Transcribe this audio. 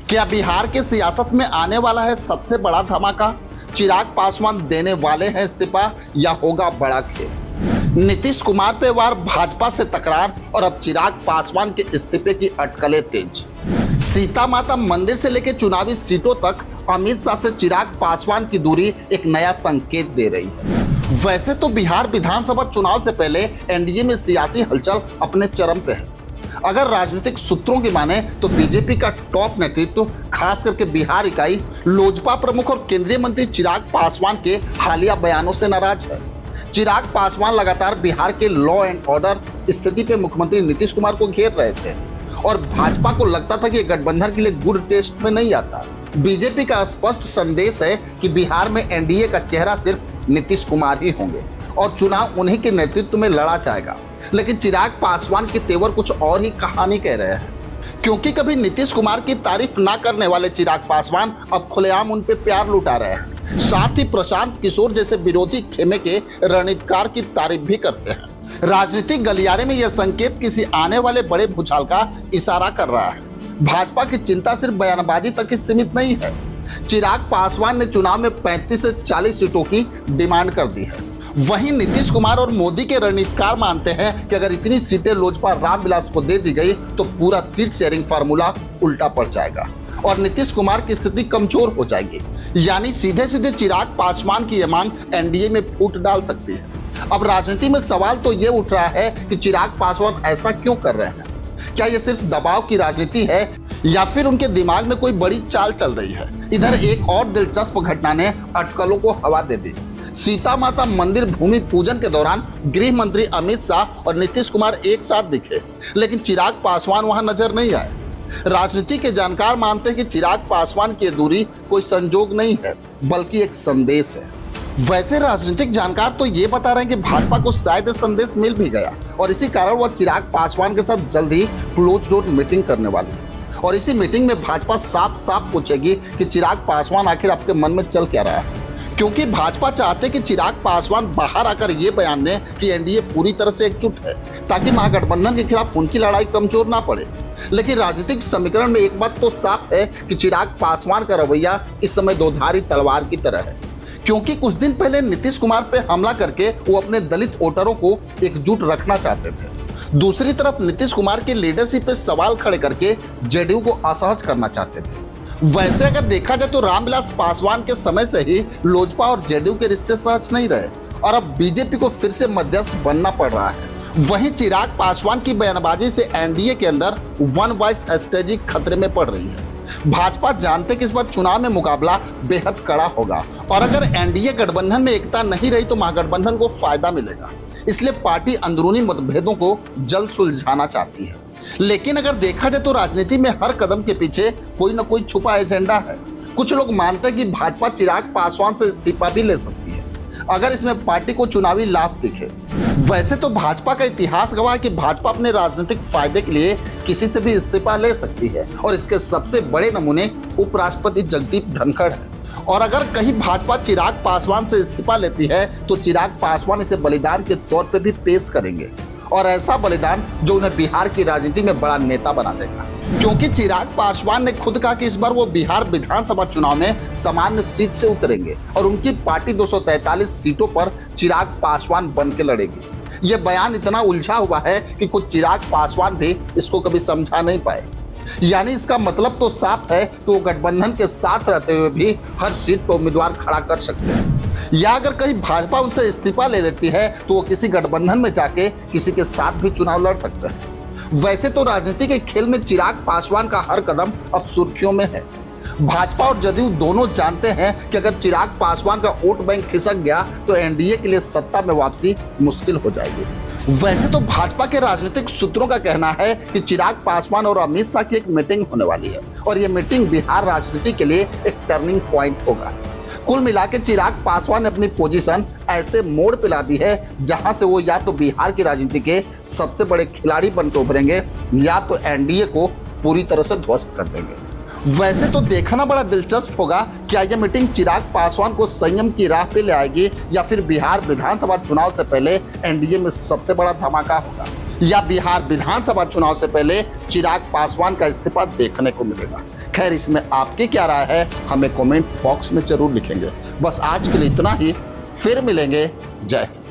क्या बिहार के सियासत में आने वाला है सबसे बड़ा धमाका? चिराग पासवान देने वाले हैं इस्तीफा या होगा बड़ा खेल? नीतीश कुमार पे वार भाजपा से तकरार और अब चिराग पासवान के इस्तीफे की अटकलें तेज। सीता माता मंदिर से लेकर चुनावी सीटों तक अमित शाह से चिराग पासवान की दूरी एक नया संकेत दे रही है। वैसे तो बिहार विधानसभा चुनाव से पहले एनडीए में सियासी हलचल अपने चरम पे है। अगर राजनीतिक सूत्रों की माने तो बीजेपी का टॉप नेतृत्व खास करके बिहार इकाई लोजपा प्रमुख और केंद्रीय मंत्री चिराग पासवान के हालिया बयानों से नाराज है। चिराग पासवान लगातार बिहार के लॉ एंड ऑर्डर स्थिति पे मुख्यमंत्री नीतीश कुमार को घेर रहे थे और भाजपा को लगता था कि गठबंधन के लिए गुड टेस्ट में नहीं आता। बीजेपी का स्पष्ट संदेश है कि बिहार में एनडीए का चेहरा सिर्फ नीतीश कुमार ही होंगे और चुनाव उन्हीं के नेतृत्व में लड़ा जाएगा। लेकिन चिराग पासवान के तेवर कुछ और ही कहानी कह रहे हैं, क्योंकि कभी नीतीश कुमार की तारीफ ना करने वाले चिराग पासवान अब खुलेआम उन पे प्यार लुटा रहे हैं। साथ ही प्रशांत किशोर जैसे विरोधी खेमे के रणनीतिकार की तारीफ भी करते हैं। राजनीतिक गलियारे में यह संकेत किसी आने वाले बड़े भूचाल का इशारा कर रहा है। भाजपा की चिंता सिर्फ बयानबाजी तक ही सीमित नहीं है। चिराग पासवान ने चुनाव में 35 से 40 सीटों की डिमांड कर दी है। वहीं नीतीश कुमार और मोदी के रणनीतिकार मानते हैं कि अगर इतनी सीटें लोजपा रामविलास को दे दी गई तो पूरा सीट शेयरिंग फार्मूला उल्टा पड़ जाएगा और नीतीश कुमार की स्थिति कमजोर हो जाएगी। यानी सीधे सीधे चिराग पासवान की यह मांग एनडीए में फूट डाल सकती है। अब राजनीति में सवाल तो ये उठ रहा है कि चिराग पासवान ऐसा क्यों कर रहे हैं? क्या ये सिर्फ दबाव की राजनीति है या फिर उनके दिमाग में कोई बड़ी चाल चल रही है? इधर एक और दिलचस्प घटना ने अटकलों को हवा दे दी। सीता माता मंदिर भूमि पूजन के दौरान गृह मंत्री अमित शाह और नीतीश कुमार एक साथ दिखे, लेकिन चिराग पासवान वहां नजर नहीं आए। राजनीति के जानकार मानते हैं कि चिराग पासवान की दूरी कोई संजोग नहीं है बल्कि एक संदेश है। वैसे राजनीतिक जानकार तो ये बता रहे हैं कि भाजपा को शायद संदेश मिल भी गया और इसी कारण वह चिराग पासवान के साथ जल्द ही क्लोज डोर मीटिंग करने वाली है और इसी मीटिंग में भाजपा साफ साफ पूछेगी कि चिराग पासवान आखिर आपके मन में चल क्या रहा है, क्योंकि भाजपा चाहते कि चिराग पासवान बाहर आकर ये बयान दें कि एनडीए पूरी तरह से एकजुट है ताकि महागठबंधन के खिलाफ उनकी लड़ाई कमजोर ना पड़े। लेकिन राजनीतिक समीकरण में एक बात तो साफ है कि चिराग पासवान का रवैया इस समय दोधारी तलवार की तरह है, क्योंकि कुछ दिन पहले नीतीश कुमार पे हमला करके वो अपने दलित वोटरों को एकजुट रखना चाहते थे। दूसरी तरफ नीतीश कुमार की लीडरशिप पे सवाल खड़े करके जेडीयू को असहज करना चाहते थे। वैसे अगर देखा जाए तो रामविलास पासवान के समय से ही लोजपा और जेडीयू के रिश्ते सहज नहीं रहे और अब बीजेपी को फिर से मध्यस्थ बनना पड़ रहा है। वहीं चिराग पासवान की बयानबाजी से एनडीए के अंदर वन वॉइस स्ट्रेटजी खतरे में पड़ रही है। भाजपा जानते कि इस बार चुनाव में मुकाबला बेहद कड़ा होगा और अगर एनडीए गठबंधन में एकता नहीं रही तो महागठबंधन को फायदा मिलेगा। इसलिए पार्टी अंदरूनी मतभेदों को जल्द सुलझाना चाहती है। लेकिन अगर देखा जाए तो राजनीति में हर कदम के पीछे कोई न कोई छुपा एजेंडा है। कुछ लोग मानते हैं कि भाजपा चिराग पासवान से इस्तीफा भी ले सकती है अगर इसमें पार्टी को चुनावी लाभ दिखे। वैसे तो भाजपा का इतिहास गवाह है कि भाजपा अपने राजनीतिक फायदे के लिए किसी से भी इस्तीफा ले सकती है और इसके सबसे बड़े नमूने उपराष्ट्रपति जगदीप धनखड़ है। और अगर कहीं भाजपा चिराग पासवान से इस्तीफा लेती है तो चिराग पासवान इसे बलिदान के तौर पर भी पेश करेंगे और ऐसा बलिदान जो उन्हें बिहार की राजनीति में बड़ा नेता बना देगा, क्योंकि चिराग पासवान ने खुद कहा कि इस बार वो बिहार विधानसभा चुनाव में सामान्य सीट से उतरेंगे और उनकी पार्टी 243 सीटों पर चिराग पासवान बन के लड़ेगी। ये बयान इतना उलझा हुआ है कि कुछ चिराग पासवान भी इसको कभी समझा नहीं पाए। यानी इसका मतलब तो साफ है कि वो गठबंधन के साथ रहते हुए भी हर सीट पर उम्मीदवार खड़ा कर सकते हैं, या अगर कहीं भाजपा उनसे इस्तीफा ले लेती है तो वो किसी गठबंधन में जाके किसी के साथ भी चुनाव लड़ सकते हैं। वैसे तो राजनीति के खेल में चिराग पासवान का हर कदम अब सुर्खियों में है। भाजपा और जदयू दोनों जानते हैं कि अगर चिराग पासवान का वोट बैंक खिसक गया तो एनडीए के लिए सत्ता में वापसी मुश्किल हो जाएगी। वैसे तो भाजपा के राजनीतिक सूत्रों का कहना है कि चिराग पासवान और अमित शाह की एक मीटिंग होने वाली है और ये मीटिंग बिहार राजनीति के लिए एक टर्निंग पॉइंट होगा। कुल मिला के चिराग पासवान ने अपनी पोजीशन ऐसे मोड़ पे ला दी है जहां से वो या तो बिहार की राजनीति के सबसे बड़े खिलाड़ी बनकर उभरेंगे या तो एनडीए को पूरी तरह से ध्वस्त कर देंगे। वैसे तो देखना बड़ा दिलचस्प होगा क्या यह मीटिंग चिराग पासवान को संयम की राह पे ले आएगी या फिर बिहार विधानसभा चुनाव से पहले एनडीए में सबसे बड़ा धमाका होगा, या बिहार विधानसभा चुनाव से पहले चिराग पासवान का इस्तीफा देखने को मिलेगा। खैर, इसमें आपकी क्या राय है हमें कमेंट बॉक्स में जरूर लिखेंगे। बस आज के लिए इतना ही, फिर मिलेंगे। जय हिंद।